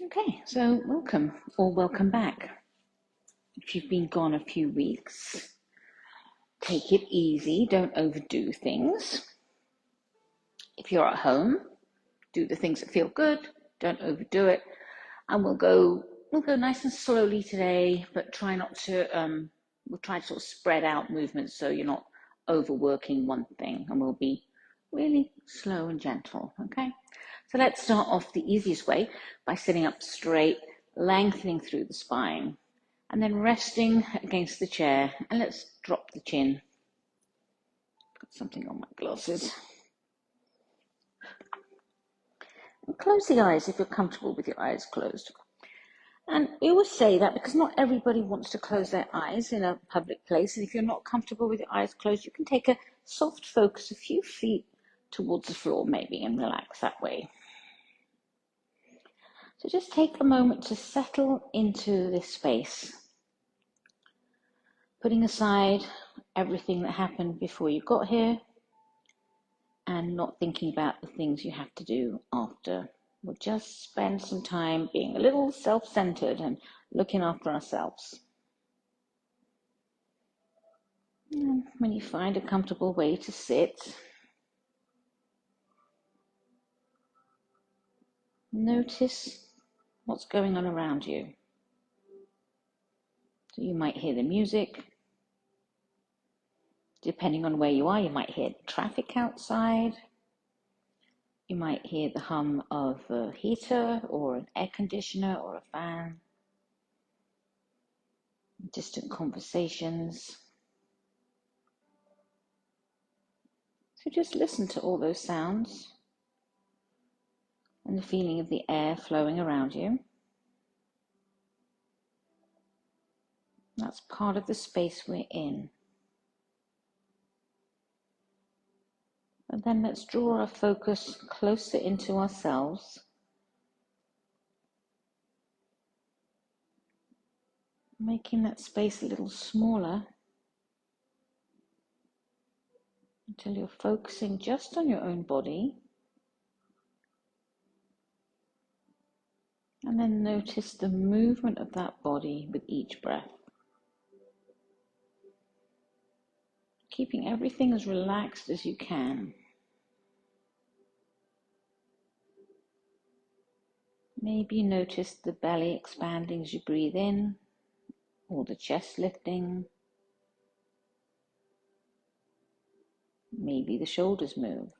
Okay, so welcome or welcome back. If you've been gone a few weeks, take it easy, don't overdo things. If you're at home, do the things that feel good, don't overdo it. And we'll go nice and slowly today, but try not to we'll try to sort of spread out movements so you're not overworking one thing, and we'll be really slow and gentle, okay? So let's start off the easiest way by sitting up straight, lengthening through the spine, and then resting against the chair. And let's drop the chin. Got something on my glasses. And close the eyes if you're comfortable with your eyes closed. And we always say that because not everybody wants to close their eyes in a public place. And if you're not comfortable with your eyes closed, you can take a soft focus a few feet towards the floor maybe and relax that way. So just take a moment to settle into this space, putting aside everything that happened before you got here and not thinking about the things you have to do after. We'll just spend some time being a little self-centered and looking after ourselves. And when you find a comfortable way to sit, notice what's going on around you. So you might hear the music. Depending on where you are, you might hear traffic outside. You might hear the hum of a heater or an air conditioner or a fan. Distant conversations. So just listen to all those sounds and the feeling of the air flowing around you. That's part of the space we're in. And then let's draw our focus closer into ourselves, making that space a little smaller until you're focusing just on your own body. And then notice the movement of that body with each breath. Keeping everything as relaxed as you can. Maybe notice the belly expanding as you breathe in, or the chest lifting. Maybe the shoulders move.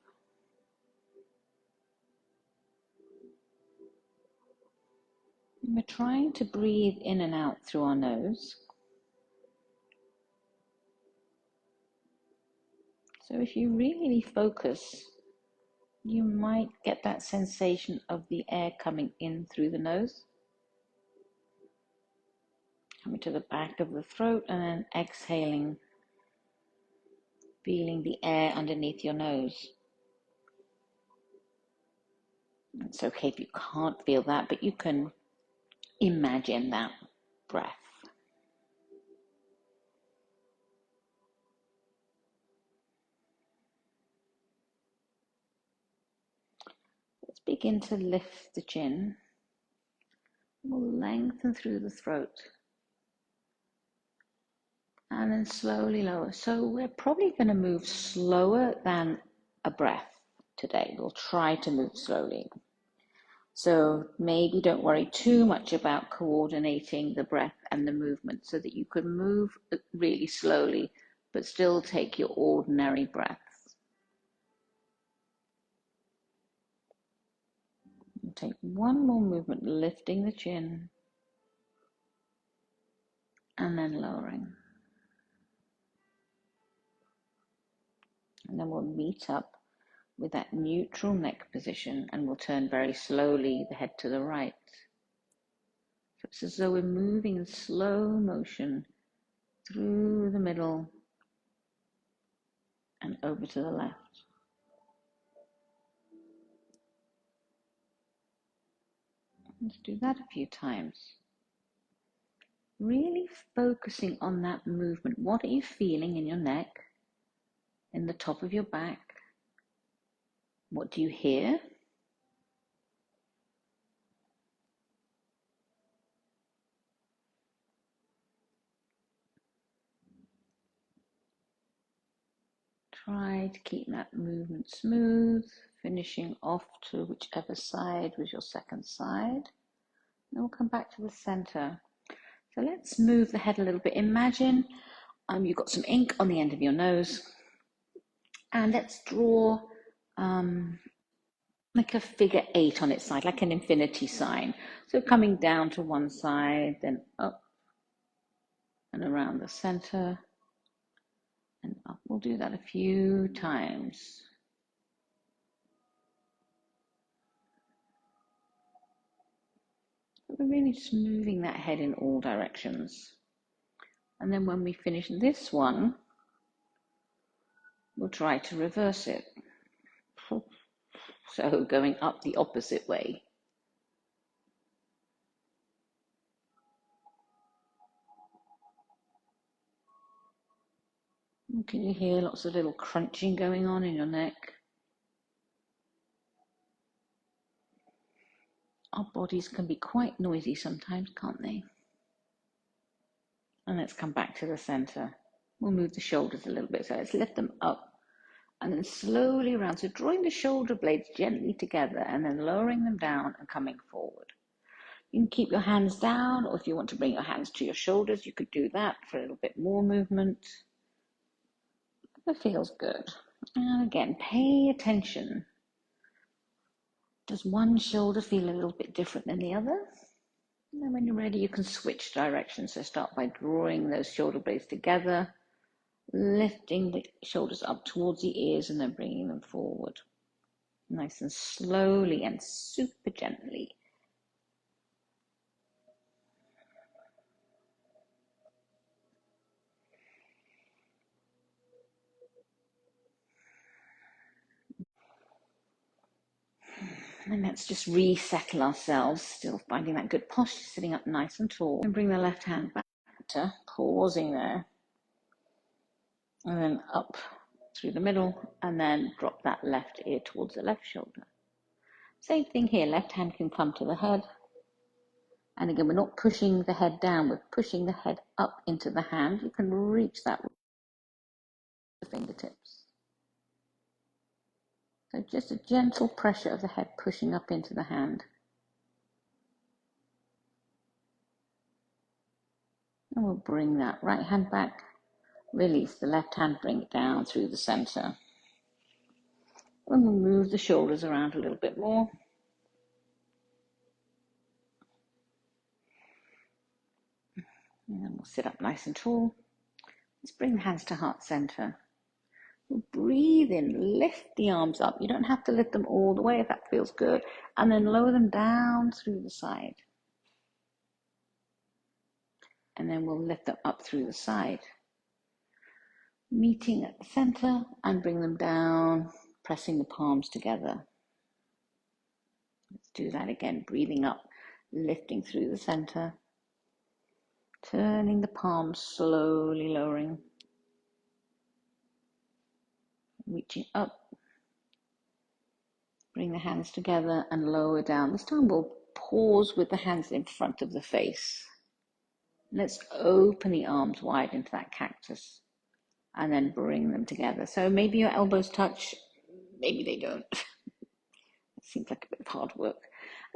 And we're trying to breathe in and out through our nose. So if you really focus, you might get that sensation of the air coming in through the nose, coming to the back of the throat, and then exhaling, feeling the air underneath your nose. It's okay if you can't feel that, but you can imagine that breath. Let's begin to lift the chin. We'll lengthen through the throat. And then slowly lower. So we're probably going to move slower than a breath today. We'll try to move slowly. So maybe don't worry too much about coordinating the breath and the movement so that you can move really slowly, but still take your ordinary breaths. And take one more movement, lifting the chin and then lowering. And then we'll meet up with that neutral neck position, and we'll turn very slowly the head to the right. So it's as though we're moving in slow motion through the middle and over to the left. Let's do that a few times. Really focusing on that movement. What are you feeling in your neck, in the top of your back? What do you hear? Try to keep that movement smooth, finishing off to whichever side was your second side. Then we'll come back to the center. So let's move the head a little bit. Imagine you've got some ink on the end of your nose, and let's draw like a figure 8 on its side, like an infinity sign. So coming down to one side, then up and around the center and up. We'll do that a few times. We're really just moving that head in all directions. And then when we finish this one, we'll try to reverse it. So going up the opposite way. Can you hear lots of little crunching going on in your neck? Our bodies can be quite noisy sometimes, can't they? And let's come back to the center. We'll move the shoulders a little bit. So let's lift them up and then slowly around. So drawing the shoulder blades gently together and then lowering them down and coming forward. You can keep your hands down, or if you want to bring your hands to your shoulders, you could do that for a little bit more movement. It feels good. And again, pay attention. Does one shoulder feel a little bit different than the other? And then when you're ready, you can switch directions. So start by drawing those shoulder blades together, lifting the shoulders up towards the ears and then bringing them forward. Nice and slowly and super gently. And let's just resettle ourselves, still finding that good posture, sitting up nice and tall. And bring the left hand back to pausing there. And then up through the middle, and then drop that left ear towards the left shoulder. Same thing here, left hand can come to the head. And again, we're not pushing the head down, we're pushing the head up into the hand. You can reach that with the fingertips. So just a gentle pressure of the head pushing up into the hand. And we'll bring that right hand back, release the left hand, bring it down through the center. And we'll move the shoulders around a little bit more. And then we'll sit up nice and tall. Let's bring the hands to heart center. We'll breathe in, lift the arms up. You don't have to lift them all the way if that feels good. And then lower them down through the side. And then we'll lift them up through the side. Meeting at the center and bring them down, pressing the palms together. Let's do that again, breathing up, lifting through the center. Turning the palms, slowly lowering. Reaching up. Bring the hands together and lower down. This time we'll pause with the hands in front of the face. Let's open the arms wide into that cactus and then bring them together. So maybe your elbows touch, maybe they don't. It seems like a bit of hard work.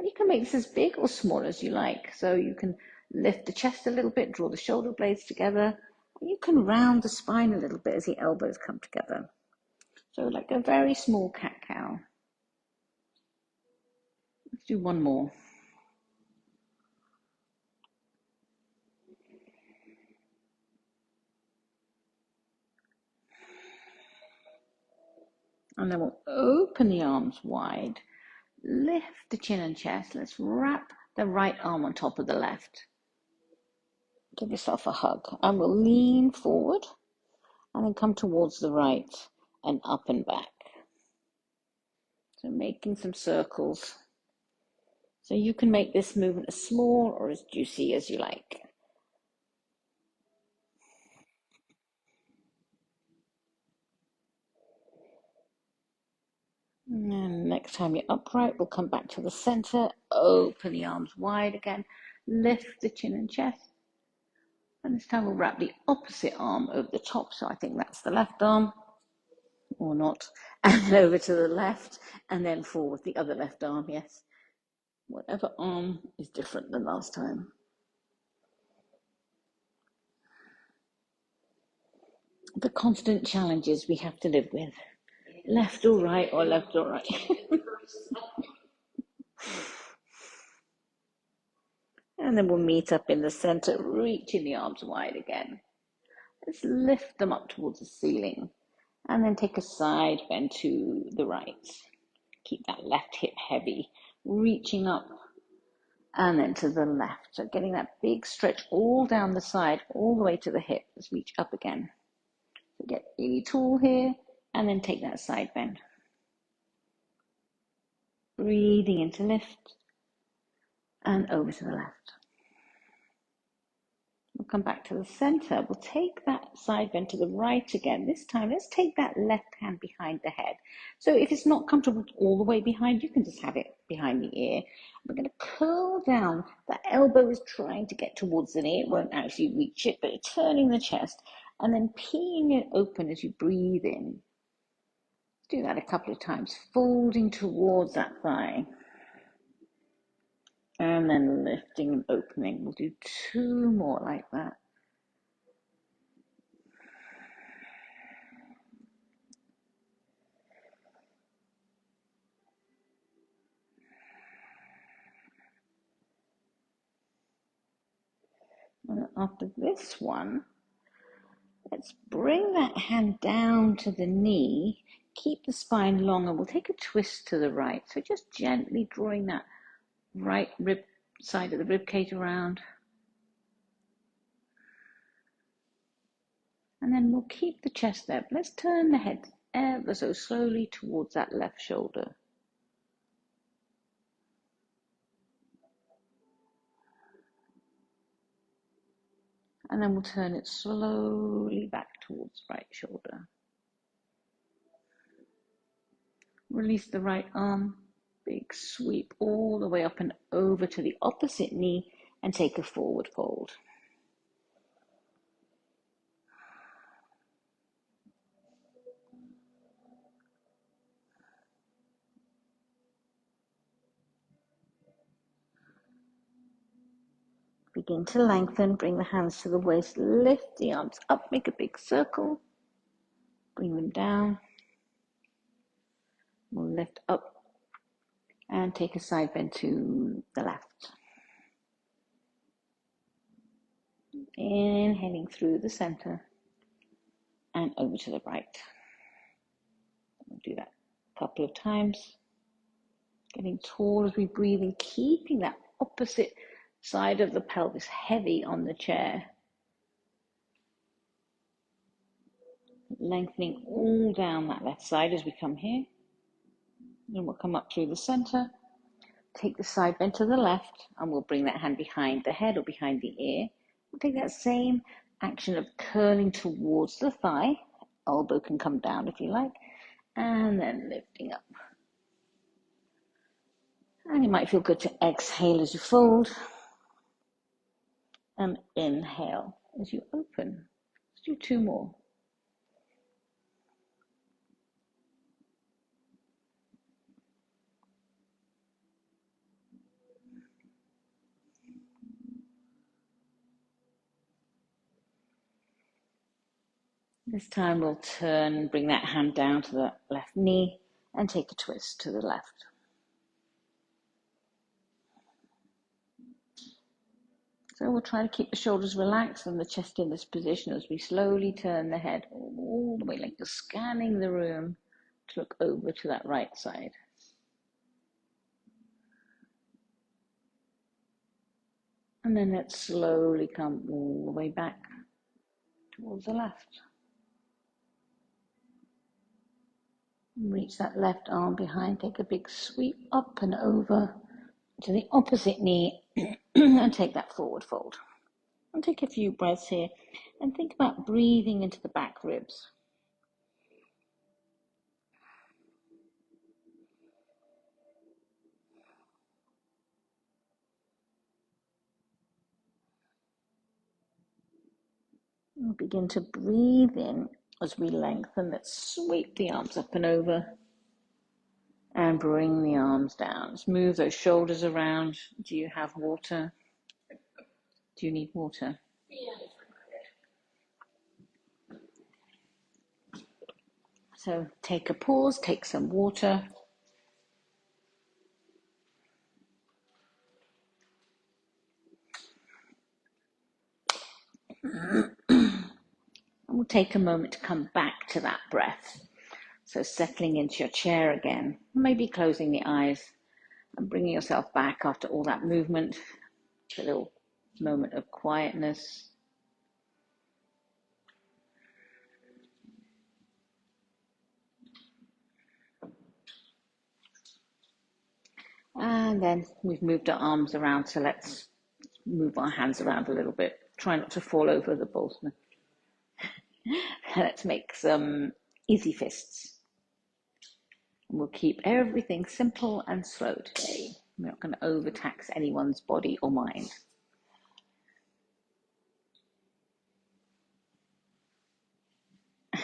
And you can make this as big or small as you like. So you can lift the chest a little bit, draw the shoulder blades together. And you can round the spine a little bit as the elbows come together. So like a very small cat-cow. Let's do one more. And then we'll open the arms wide, lift the chin and chest. Let's wrap the right arm on top of the left. Give yourself a hug. And we'll lean forward and then come towards the right and up and back. So making some circles. So you can make this movement as small or as juicy as you like. And next time you're upright, we'll come back to the center, open the arms wide again, lift the chin and chest. And this time we'll wrap the opposite arm over the top, so I think that's the left arm. or not, and then over to the left, and then forward the other left arm, yes. Whatever arm is different than last time. The constant challenges we have to live with. Left or right, or left or right. And then we'll meet up in the center, reaching the arms wide again. Let's lift them up towards the ceiling. And then take a side bend to the right. Keep that left hip heavy, reaching up and then to the left. So getting that big stretch all down the side, all the way to the hip. Let's reach up again. So get really tall here, and then take that side bend. Breathing into lift, and over to the left. We'll come back to the center. We'll take that side bend to the right again. This time, let's take that left hand behind the head. So if it's not comfortable all the way behind, you can just have it behind the ear. We're going to curl down. The elbow is trying to get towards the ear. It won't actually reach it, but it's turning the chest. And then peeing it open as you breathe in. Do that a couple of times, folding towards that thigh. And then lifting and opening. We'll do 2 more like that. And after this one, let's bring that hand down to the knee. Keep the spine long, and we'll take a twist to the right. So just gently drawing that right rib side of the rib cage around. And then we'll keep the chest there. But let's turn the head ever so slowly towards that left shoulder. And then we'll turn it slowly back towards right shoulder. Release the right arm. Big sweep all the way up and over to the opposite knee and take a forward fold. Begin to lengthen, bring the hands to the waist, lift the arms up, make a big circle, bring them down. We'll lift up and take a side bend to the left. Inhaling through the center and over to the right. We'll do that a couple of times. Getting tall as we breathe and keeping that opposite side of the pelvis heavy on the chair. Lengthening all down that left side as we come here. Then we'll come up through the center. Take the side bend to the left, and we'll bring that hand behind the head or behind the ear. We'll take that same action of curling towards the thigh. Elbow can come down if you like. And then lifting up. And it might feel good to exhale as you fold. And inhale as you open. Let's do 2 more. This time we'll turn, bring that hand down to the left knee and take a twist to the left. So we'll try to keep the shoulders relaxed and the chest in this position as we slowly turn the head all the way, like you're scanning the room to look over to that right side. And then let's slowly come all the way back towards the left. Reach that left arm behind, take a big sweep up and over to the opposite knee and take that forward fold. And take a few breaths here and think about breathing into the back ribs. And begin to breathe in As we lengthen, let's sweep the arms up and over and bring the arms down. Let's move those shoulders around. Do you have water? Do you need water? So take a pause, take some water. And we'll take a moment to come back to that breath. So settling into your chair again, maybe closing the eyes and bringing yourself back after all that movement, a little moment of quietness. And then we've moved our arms around, so let's move our hands around a little bit. Try not to fall over the balls. Let's make some easy fists. And we'll keep everything simple and slow today. We're not going to overtax anyone's body or mind.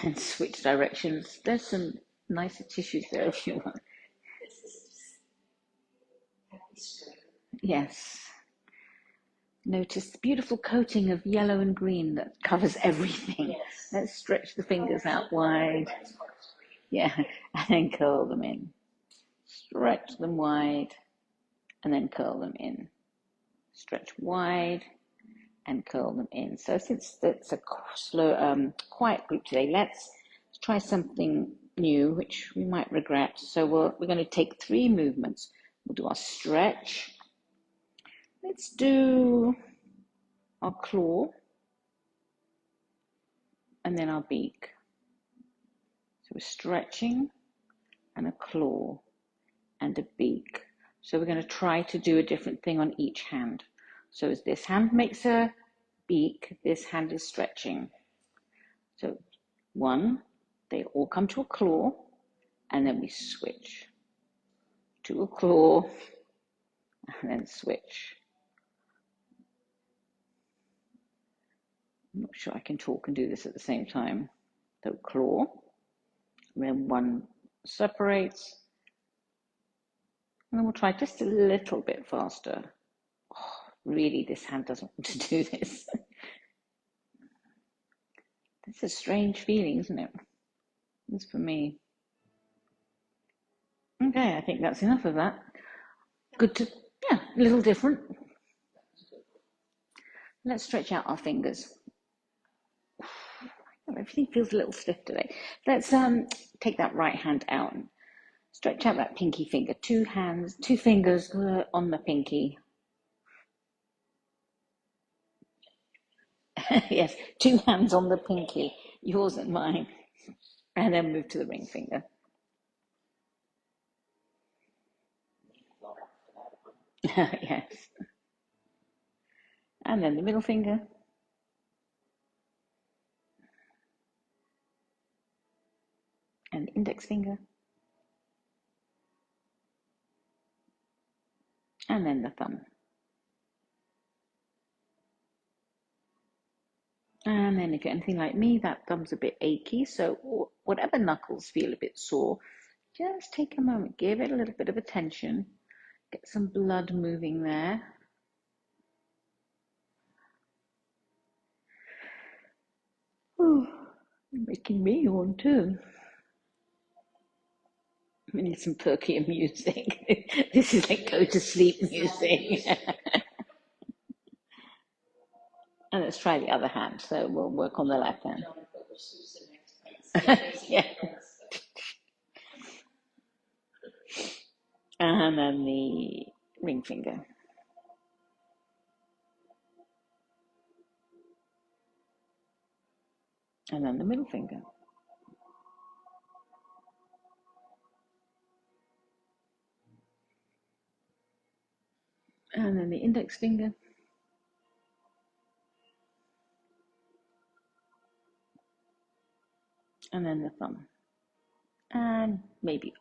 And switch directions. There's some nicer tissues there if you want. Yes. Notice the beautiful coating of yellow and green that covers everything. Yes. Let's stretch the fingers out wide. Yeah, and then curl them in. Stretch them wide and then curl them in. Stretch wide and curl them in. So since it's a slow, quiet group today, let's try something new, which we might regret. So we're going to take 3 movements. We'll do our stretch. Let's do our claw and then our beak. So we're stretching and a claw and a beak. So we're going to try to do a different thing on each hand. So as this hand makes a beak, this hand is stretching. So 1, they all come to a claw, and then we switch to a claw, and then switch. I'm not sure I can talk and do this at the same time. So claw, and then 1 separates, and then we'll try just a little bit faster. Oh, really, this hand doesn't want to do this. It's a strange feeling, isn't it? It's for me. Okay, I think that's enough of that. Good to, yeah, a little different. Let's stretch out our fingers. Everything feels a little stiff today. Let's take that right hand out and stretch out that pinky finger. 2 fingers on the pinky. Yes, 2 hands on the pinky, yours and mine. And then move to the ring finger. Yes. And then the middle finger. And the index finger. And then the thumb. And then if you're anything like me, that thumb's a bit achy. So whatever knuckles feel a bit sore, just take a moment, give it a little bit of attention. Get some blood moving there. Oh, you're making me yawn too. We need some perkier music. This is like go to sleep music. And let's try the other hand. So we'll work on the left hand. Yeah. And then the ring finger. And then the middle finger. And then the index finger. And then the thumb. And maybe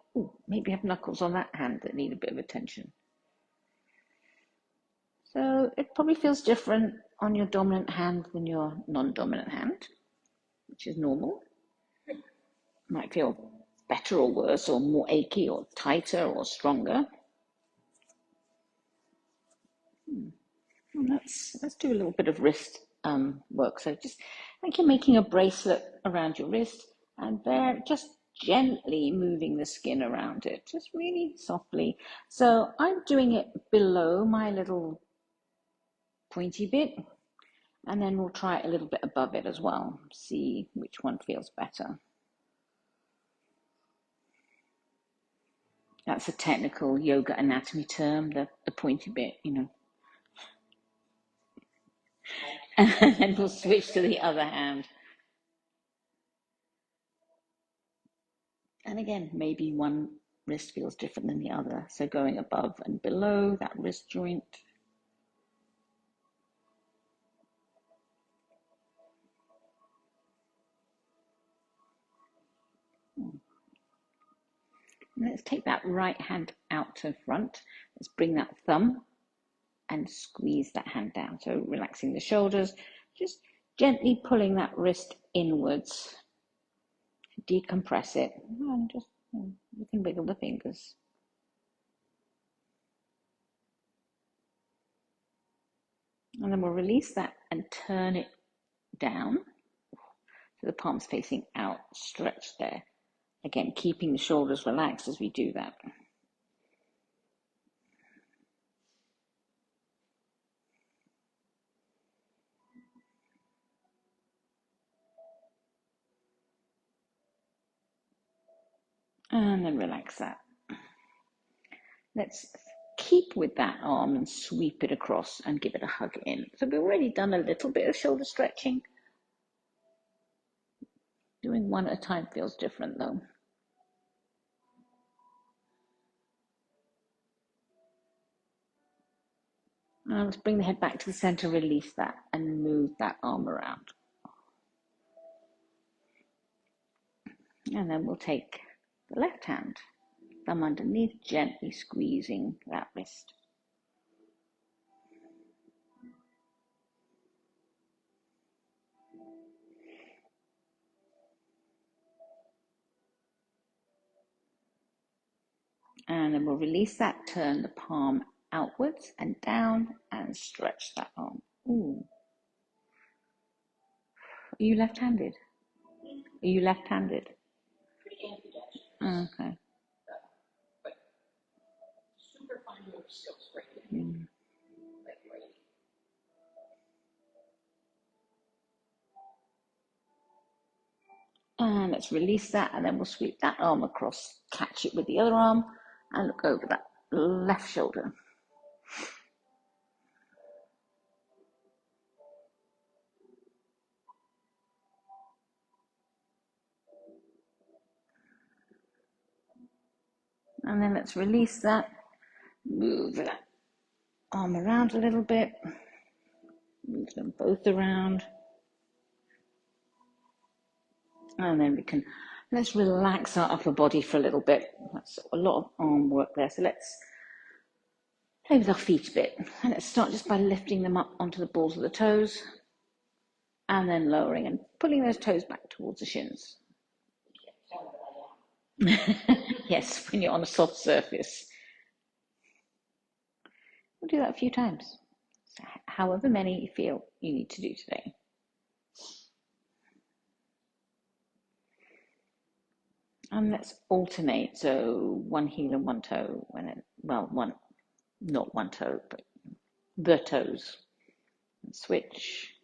have knuckles on that hand that need a bit of attention. So it probably feels different on your dominant hand than your non-dominant hand, which is normal. Might feel better or worse, or more achy or tighter or stronger. Let's do a little bit of wrist work. So just like you're making a bracelet around your wrist, and there just gently moving the skin around it, just really softly. So I'm doing it below my little pointy bit, and then we'll try it a little bit above it as well. See which one feels better. That's a technical yoga anatomy term, the pointy bit, you know. And then we'll switch to the other hand. And again, maybe one wrist feels different than the other. So going above and below that wrist joint. Let's take that right hand out to front. Let's bring that thumb and squeeze that hand down. So relaxing the shoulders, just gently pulling that wrist inwards. Decompress it. And just, you can wiggle the fingers. And then we'll release that and turn it down. So the palms facing out, stretch there. Again, keeping the shoulders relaxed as we do that. And then relax that. Let's keep with that arm and sweep it across and give it a hug in. So we've already done a little bit of shoulder stretching. Doing one at a time feels different though. Now let's bring the head back to the center, release that, and move that arm around. And then we'll take the left hand, thumb underneath, gently squeezing that wrist. And then we'll release that, turn the palm outwards and down and stretch that arm. Ooh. Are you left-handed? Are you left-handed? Okay. Mm. And let's release that, and then we'll sweep that arm across, catch it with the other arm, and look over that left shoulder. And then let's release that, move that arm around a little bit, move them both around. And then let's relax our upper body for a little bit. That's a lot of arm work there. So let's play with our feet a bit. And let's start just by lifting them up onto the balls of the toes, and then lowering and pulling those toes back towards the shins. Yes, when you're on a soft surface. We'll do that a few times. So however many you feel you need to do today. And let's alternate. So one heel and one toe. Not one toe, but the toes. And switch.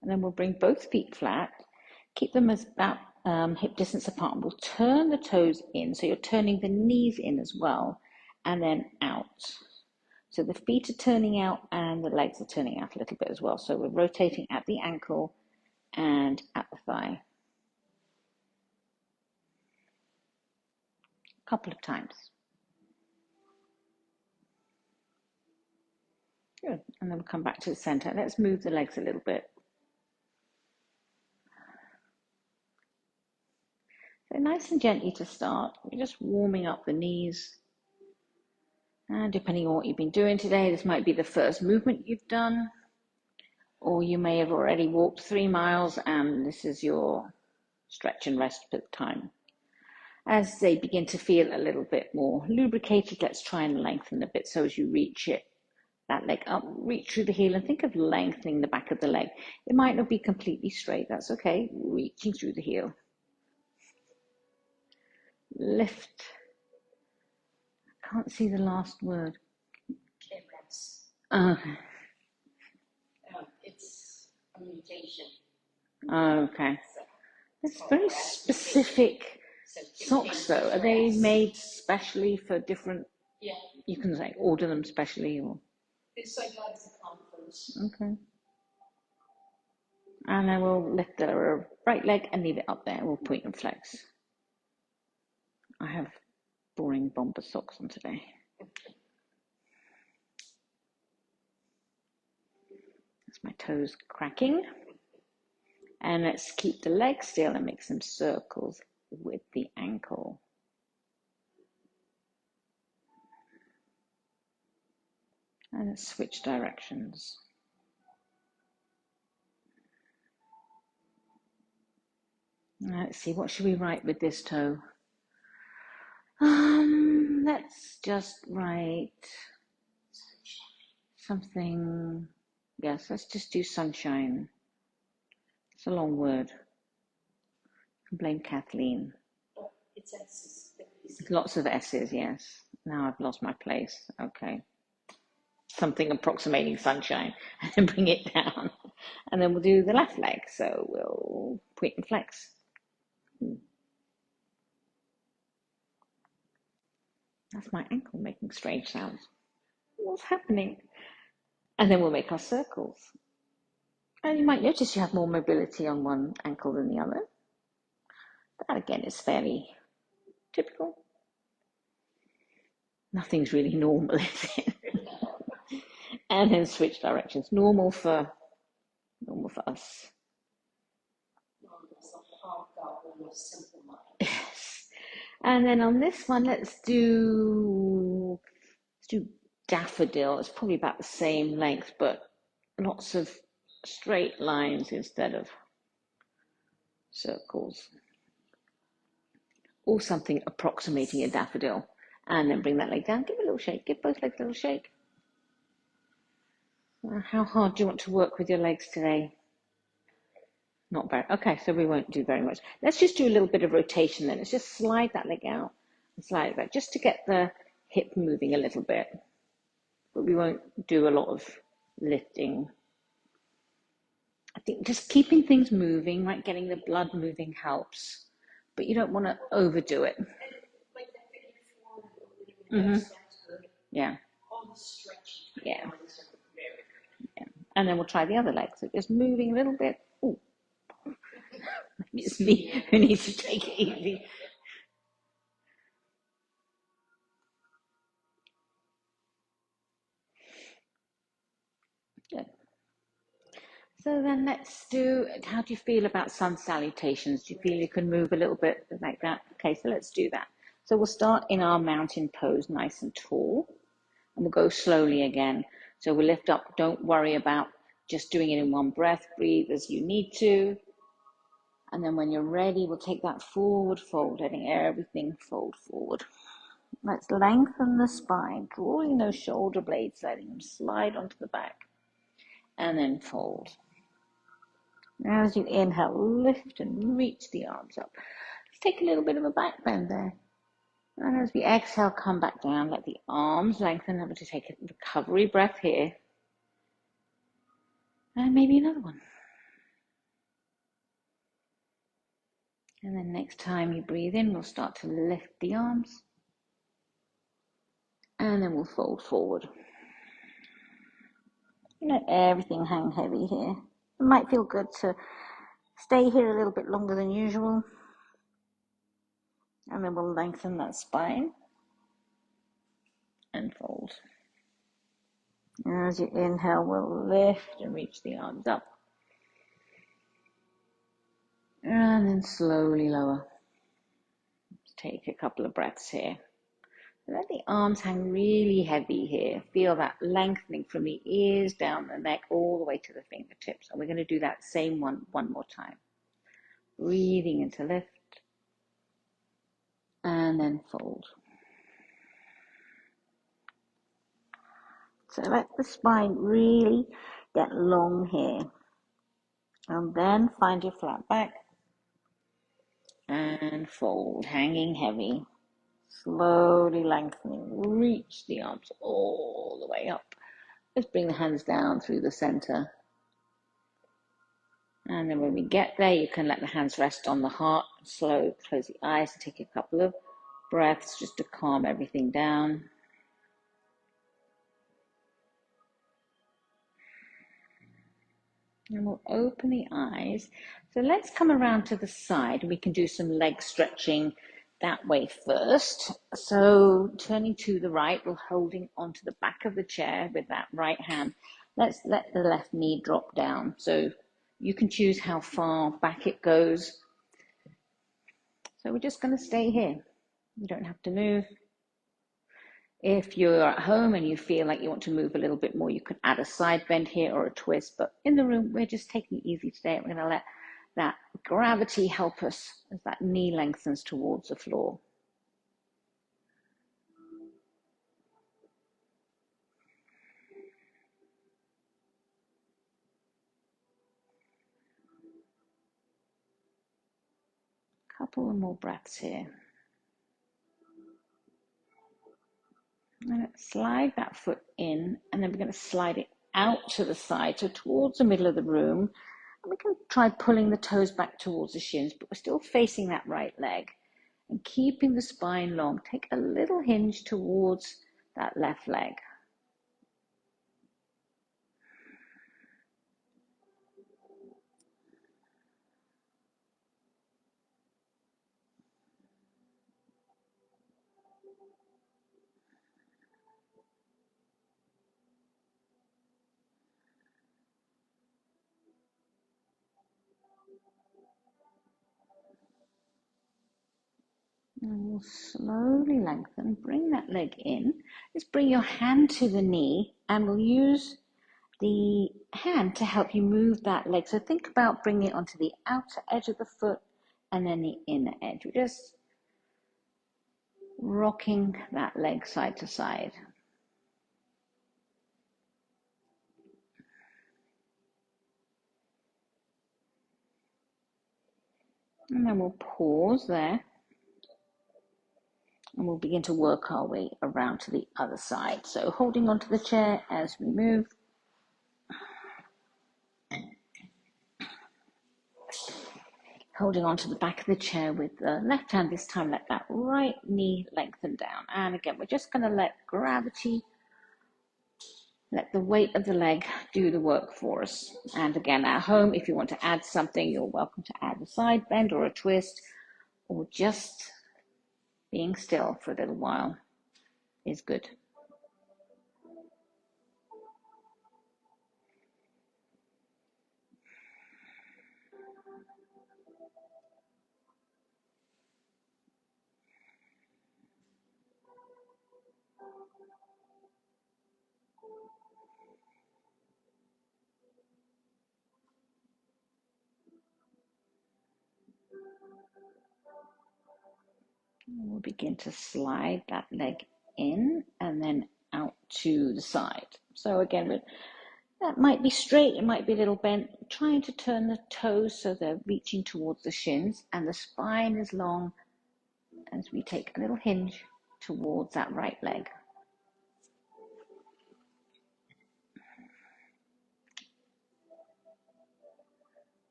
And then we'll bring both feet flat. Keep them as about hip distance apart. We'll turn the toes in, so you're turning the knees in as well, and then out. So the feet are turning out and the legs are turning out a little bit as well. So we're rotating at the ankle and at the thigh. A couple of times. Good. And then we'll come back to the center. Let's move the legs a little bit. So nice and gently to start. We're just warming up the knees. And depending on what you've been doing today, this might be the first movement you've done. Or you may have already walked 3 miles and this is your stretch and rest time. As they begin to feel a little bit more lubricated, let's try and lengthen a bit. So as you reach that leg up, reach through the heel and think of lengthening the back of the leg. It might not be completely straight, that's okay. Reaching through the heel. Lift. I can't see the last word. Okay. It's a mutation. Okay. It's very specific socks though. Are they made specially for different? Yeah. You can say order them specially or. It's like a conference. Okay. And I will lift the right leg and leave it up there. We'll point and flex. I have boring bomber socks on today. That's my toes cracking. And let's keep the leg still and make some circles with the ankle. And let's switch directions. Let's see, what should we write with this toe? Let's just write something. Yes, let's just do sunshine. It's a long word. You can blame Kathleen. It's S's. Lots of S's, yes. Now I've lost my place. Okay. Something approximating sunshine. And then bring it down. And then we'll do the left leg. So we'll point and flex. That's my ankle making strange sounds. What's happening? And then we'll make our circles. And you might notice you have more mobility on one ankle than the other. That again is fairly typical. Nothing's really normal, is it? And then switch directions. Normal for us. Yes. And then on this one, let's do daffodil. It's probably about the same length, but lots of straight lines instead of circles. Or something approximating a daffodil. And then bring that leg down. Give it a little shake. Give both legs a little shake. How hard do you want to work with your legs today? Not very. Okay, so we won't do very much. Let's just do a little bit of rotation then. Let's just slide that leg out and slide it back just to get the hip moving a little bit. But we won't do a lot of lifting. I think just keeping things moving, right? Getting the blood moving helps. But you don't want to overdo it. Mm-hmm. Yeah. Yeah. Yeah. And then we'll try the other leg. So just moving a little bit. Ooh. Maybe it's me who needs to take it easy. Good. So then let's do, how do you feel about sun salutations? Do you feel you can move a little bit like that? Okay, so let's do that. So we'll start in our mountain pose, nice and tall. And we'll go slowly again. So we'll lift up. Don't worry about just doing it in one breath. Breathe as you need to. And then when you're ready, we'll take that forward fold, letting everything fold forward. Let's lengthen the spine, drawing those shoulder blades, letting them slide onto the back. And then fold. Now as you inhale, lift and reach the arms up. Let's take a little bit of a back bend there. And as we exhale, come back down, let the arms lengthen. Remember to take a recovery breath here. And maybe another one. And then next time you breathe in, we'll start to lift the arms. And then we'll fold forward. Let everything hang heavy here. It might feel good to stay here a little bit longer than usual. And then we'll lengthen that spine. And fold. And as you inhale, we'll lift and reach the arms up. And then slowly lower. Take a couple of breaths here. Let the arms hang really heavy here. Feel that lengthening from the ears down the neck all the way to the fingertips. And we're going to do that same one more time. Breathing into lift and then fold. So let the spine really get long here. And then find your flat back and fold, hanging heavy. Slowly lengthening. Reach the arms all the way up. Let's bring the hands down through the center. And then when we get there, you can let the hands rest on the heart. Slow, close the eyes and take a couple of breaths just to calm everything down. And we'll open the eyes. So let's come around to the side. We can do some leg stretching that way first. So turning to the right, we're holding onto the back of the chair with that right hand. Let's let the left knee drop down. So you can choose how far back it goes. So we're just going to stay here. You don't have to move. If you're at home and you feel like you want to move a little bit more, you can add a side bend here or a twist. But in the room, we're just taking it easy today. We're going to let that gravity help us as that knee lengthens towards the floor. Couple of more breaths here. And slide that foot in, and then we're going to slide it out to the side, so towards the middle of the room. And we can try pulling the toes back towards the shins, but we're still facing that right leg. And keeping the spine long, take a little hinge towards that left leg. And we'll slowly lengthen, bring that leg in. Let's bring your hand to the knee, and we'll use the hand to help you move that leg. So think about bringing it onto the outer edge of the foot and then the inner edge. We're just rocking that leg side to side. And then we'll pause there. And we'll begin to work our way around to the other side. So holding onto the chair as we move. Holding onto the back of the chair with the left hand this time, let that right knee lengthen down. And again, we're just going to let gravity, let the weight of the leg do the work for us. And again, at home, if you want to add something, you're welcome to add a side bend or a twist, or just being still for a little while is good. We'll begin to slide that leg in and then out to the side. So again, that might be straight, it might be a little bent. Trying to turn the toes so they're reaching towards the shins and the spine is long as we take a little hinge towards that right leg.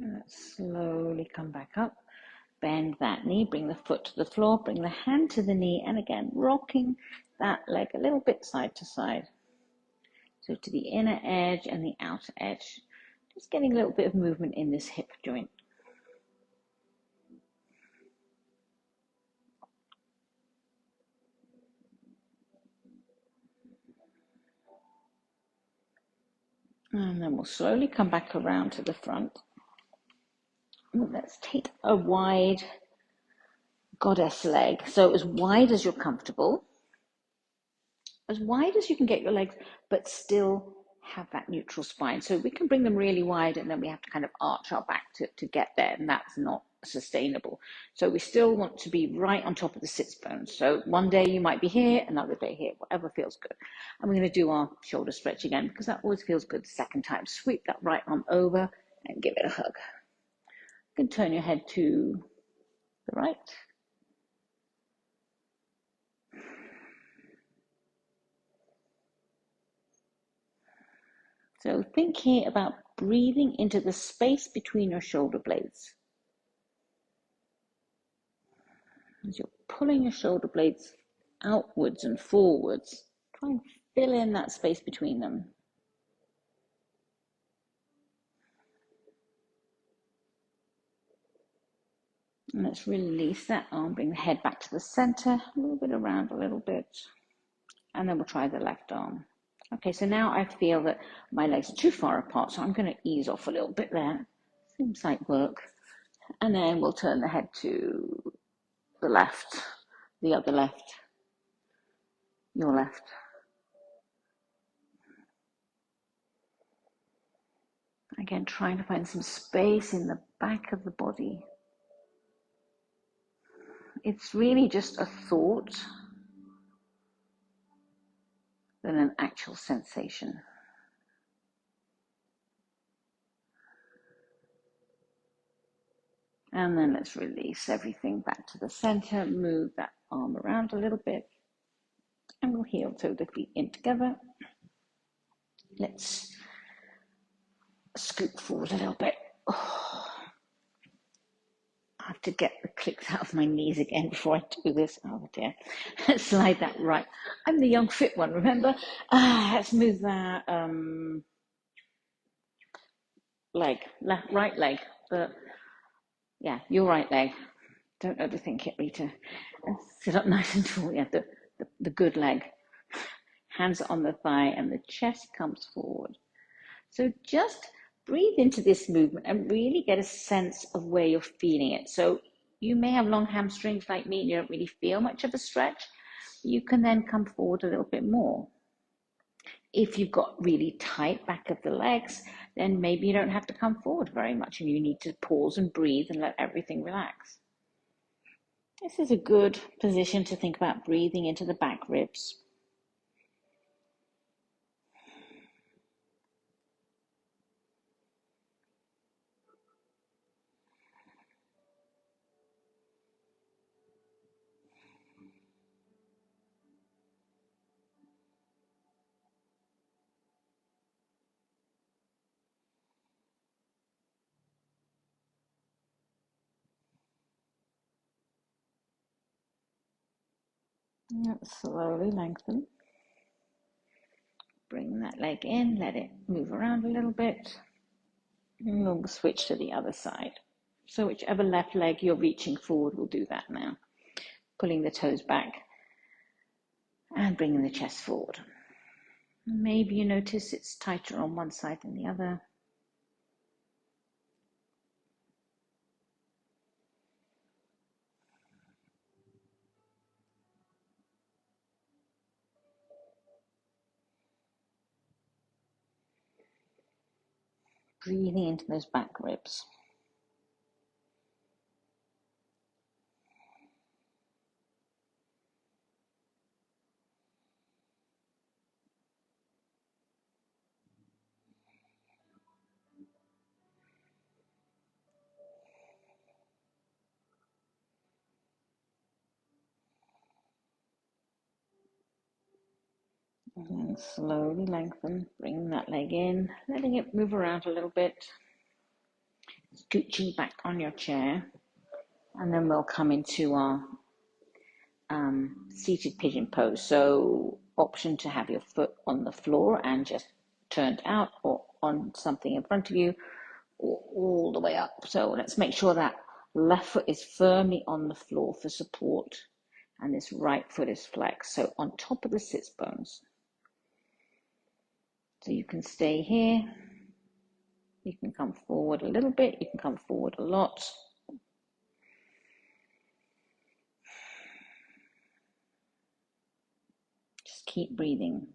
And let's slowly come back up. Bend that knee, bring the foot to the floor, bring the hand to the knee, and again, rocking that leg a little bit side to side. So to the inner edge and the outer edge. Just getting a little bit of movement in this hip joint. And then we'll slowly come back around to the front. Let's take a wide goddess leg. So as wide as you're comfortable, as wide as you can get your legs, but still have that neutral spine. So we can bring them really wide and then we have to kind of arch our back to get there, and that's not sustainable. So we still want to be right on top of the sits bones. So one day you might be here, another day here, whatever feels good. And we're going to do our shoulder stretch again because that always feels good the second time. Sweep that right arm over and give it a hug. You can turn your head to the right. So think here about breathing into the space between your shoulder blades. As you're pulling your shoulder blades outwards and forwards, try and fill in that space between them. And let's release that arm, bring the head back to the center, a little bit around a little bit. And then we'll try the left arm. Okay, so now I feel that my legs are too far apart, so I'm going to ease off a little bit there. Seems like work. And then we'll turn the head to the left, the other left, your left. Again, trying to find some space in the back of the body. It's really just a thought than an actual sensation. And then let's release everything back to the center, move that arm around a little bit, and we'll heel toe the feet in together. Let's scoot forward a little bit. Oh, I have to get the clicks out of my knees again before I do this. Oh dear. Slide that right. I'm the young fit one, remember? Let's move that leg, left, right leg. Yeah, your right leg. Don't overthink it, Rita. And sit up nice and tall. Yeah, the good leg. Hands on the thigh and the chest comes forward. So just breathe into this movement and really get a sense of where you're feeling it. So you may have long hamstrings like me and you don't really feel much of a stretch. You can then come forward a little bit more. If you've got really tight back of the legs, then maybe you don't have to come forward very much and you need to pause and breathe and let everything relax. This is a good position to think about breathing into the back ribs. Slowly lengthen. Bring that leg in, let it move around a little bit. And we'll switch to the other side. So whichever left leg you're reaching forward, we'll do that now. Pulling the toes back and bringing the chest forward. Maybe you notice it's tighter on one side than the other. Breathing into those back ribs. And then slowly lengthen, bring that leg in, letting it move around a little bit. Scooching back on your chair. And then we'll come into our seated pigeon pose. So option to have your foot on the floor and just turned out, or on something in front of you or all the way up. So let's make sure that left foot is firmly on the floor for support and this right foot is flexed. So on top of the sits bones. So you can stay here. You can come forward a little bit. You can come forward a lot. Just keep breathing.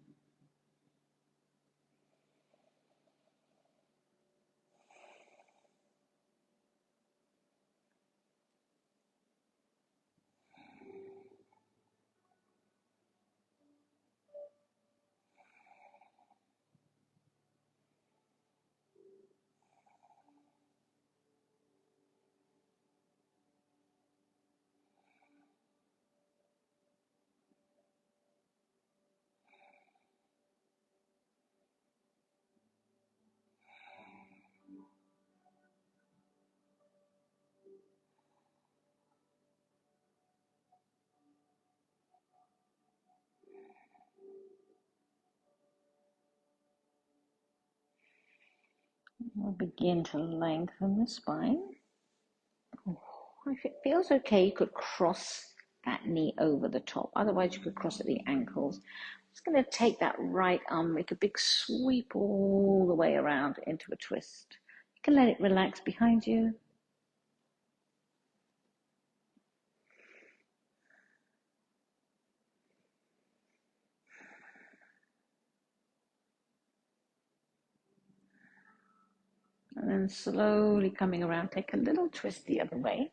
We'll begin to lengthen the spine. If it feels okay, you could cross that knee over the top. Otherwise, you could cross at the ankles. I'm just going to take that right arm, make a big sweep all the way around into a twist. You can let it relax behind you. And then slowly coming around, take a little twist the other way.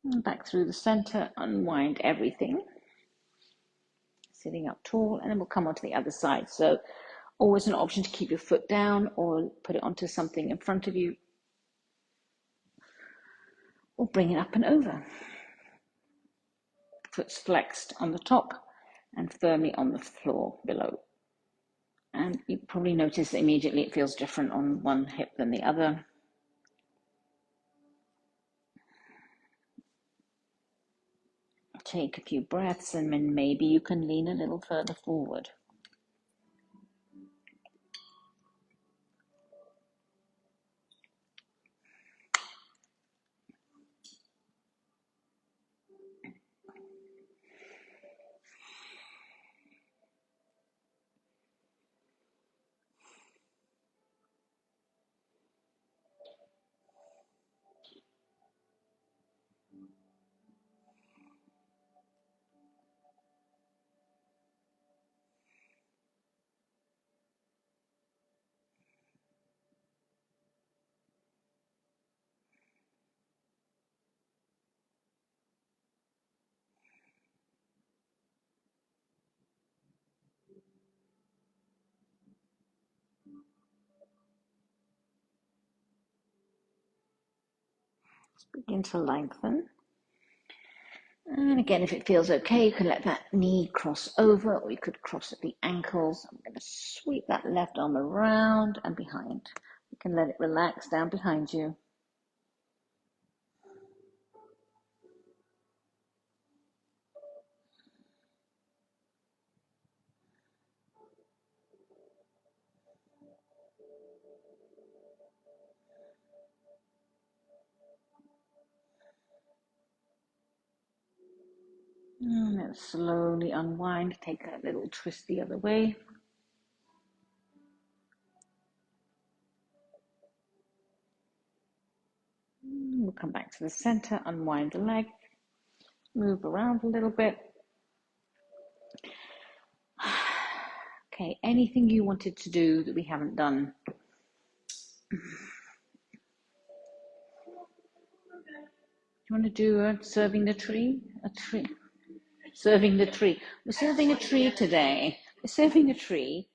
And back through the center, unwind everything. Sitting up tall, and then we'll come onto the other side. So always an option to keep your foot down or put it onto something in front of you. Or bring it up and over. Foot's flexed on the top and firmly on the floor below. And you probably notice that immediately it feels different on one hip than the other. Take a few breaths and then maybe you can lean a little further forward. Begin to lengthen. And again, if it feels okay, you can let that knee cross over, or you could cross at the ankles. I'm going to sweep that left arm around and behind. You can let it relax down behind you. And then slowly unwind, take that little twist the other way. We'll come back to the center, unwind the leg, move around a little bit. Okay, anything you wanted to do that we haven't done? Do you want to do serving the tree? Serving the tree. We're serving a tree today. We're serving a tree.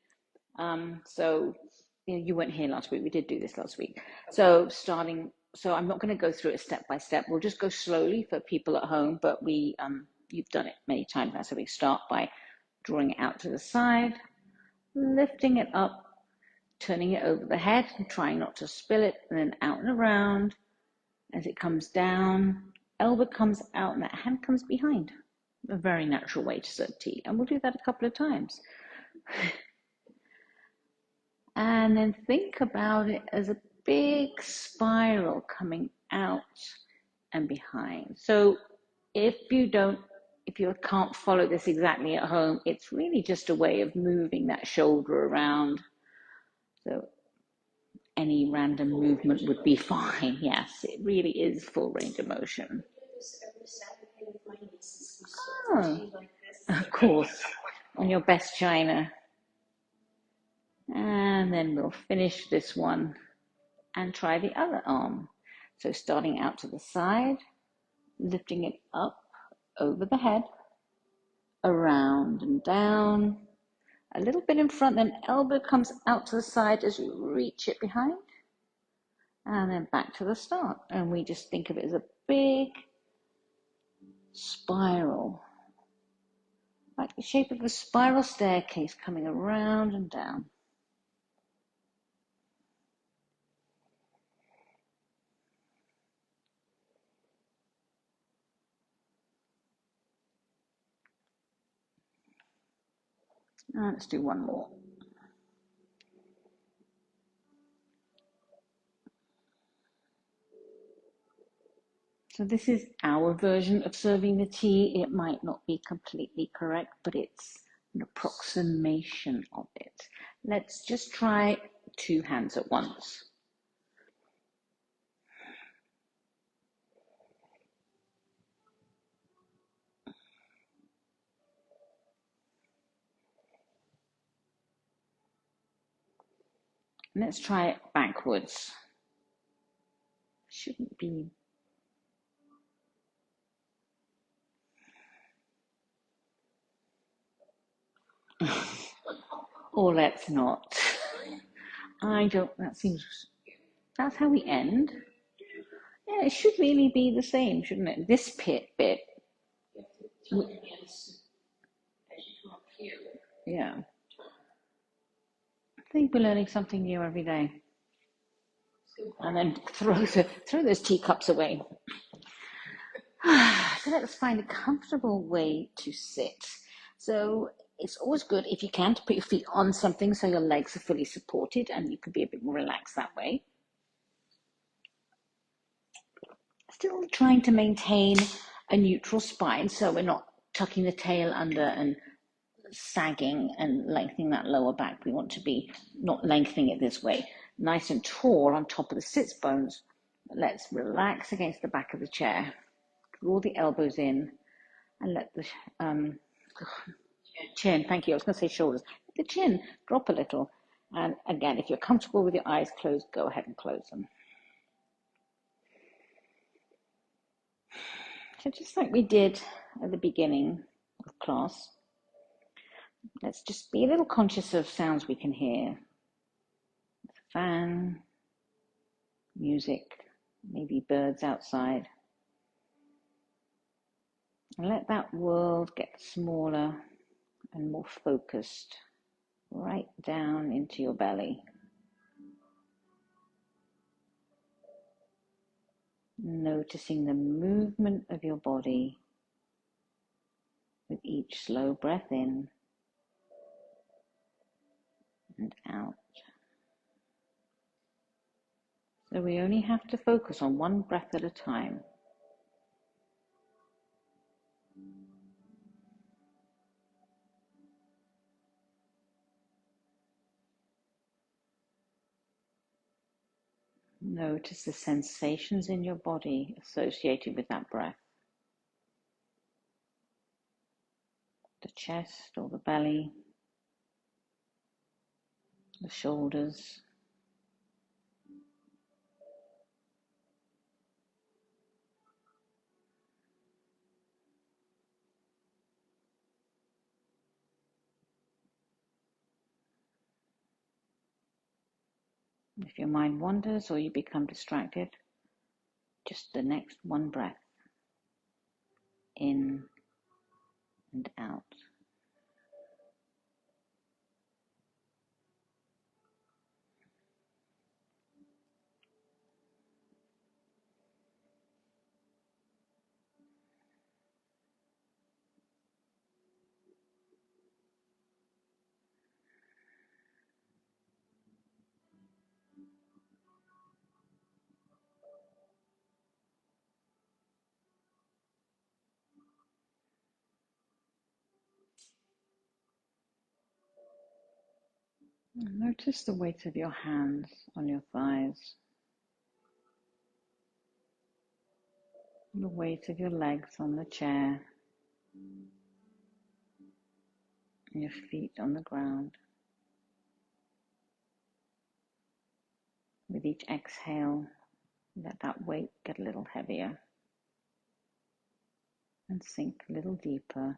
So you weren't here last week. We did do this last week. So I'm not going to go through it step by step. We'll just go slowly for people at home, but you've done it many times now. So we start by drawing it out to the side, lifting it up, turning it over the head, and trying not to spill it, and then out and around as it comes down. Elbow comes out and that hand comes behind. a very natural way to serve tea. And we'll do that a couple of times. And then think about it as a big spiral coming out and behind. So if you can't follow this exactly at home, it's really just a way of moving that shoulder around. So any random movement would be fine. Yes, it really is full range of motion. Oh, of course, on your best china. And then we'll finish this one and try the other arm. So starting out to the side, lifting it up over the head, around and down, a little bit in front, then elbow comes out to the side as you reach it behind, and then back to the start. And we just think of it as a big spiral, like the shape of a spiral staircase coming around and down. Let's do one more. So this is our version of serving the tea. It might not be completely correct, but it's an approximation of it. Let's just try 2 hands at once. Let's try it backwards. Shouldn't be. Or let's not. That's how we end. Yeah, it should really be the same, shouldn't it? This bit. Yeah. I think we're learning something new every day. And then throw those teacups away. So let's find a comfortable way to sit. So it's always good if you can to put your feet on something so your legs are fully supported and you can be a bit more relaxed that way. Still trying to maintain a neutral spine so we're not tucking the tail under and sagging and lengthening that lower back. We want to be not lengthening it this way. Nice and tall on top of the sits bones. Let's relax against the back of the chair. Draw the elbows in and let the chin, thank you, I was going to say shoulders, let the chin drop a little. And again, if you're comfortable with your eyes closed, go ahead and close them. So just like we did at the beginning of class, let's just be a little conscious of sounds we can hear. Fan, music, maybe birds outside. And let that world get smaller and more focused right down into your belly. Noticing the movement of your body with each slow breath in and out. So we only have to focus on one breath at a time. Notice the sensations in your body associated with that breath. The chest or the belly, the shoulders. If your mind wanders or you become distracted, just the next one breath, in and out. Notice the weight of your hands on your thighs, the weight of your legs on the chair, and your feet on the ground. With each exhale, let that weight get a little heavier and sink a little deeper.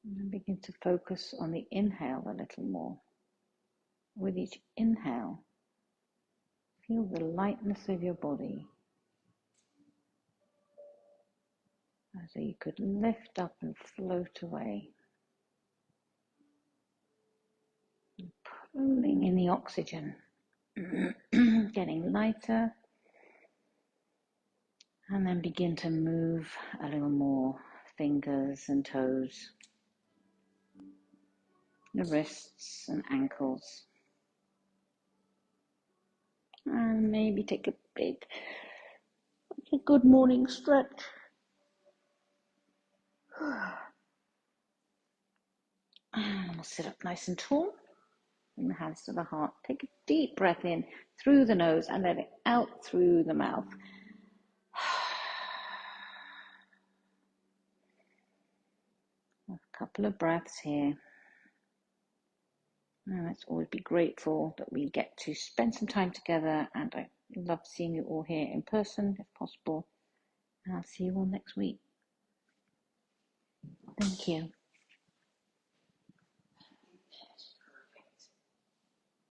And then begin to focus on the inhale a little more. With each inhale, feel the lightness of your body as though you could lift up and float away, pulling in the oxygen, getting lighter, and then begin to move a little more, fingers and toes, the wrists and ankles, and maybe take a good morning stretch. And we'll sit up nice and tall. Bring the hands to the heart. Take a deep breath in through the nose and let it out through the mouth. A couple of breaths here. And let's always be grateful that we get to spend some time together, and I love seeing you all here in person if possible. And I'll see you all next week. Thank you.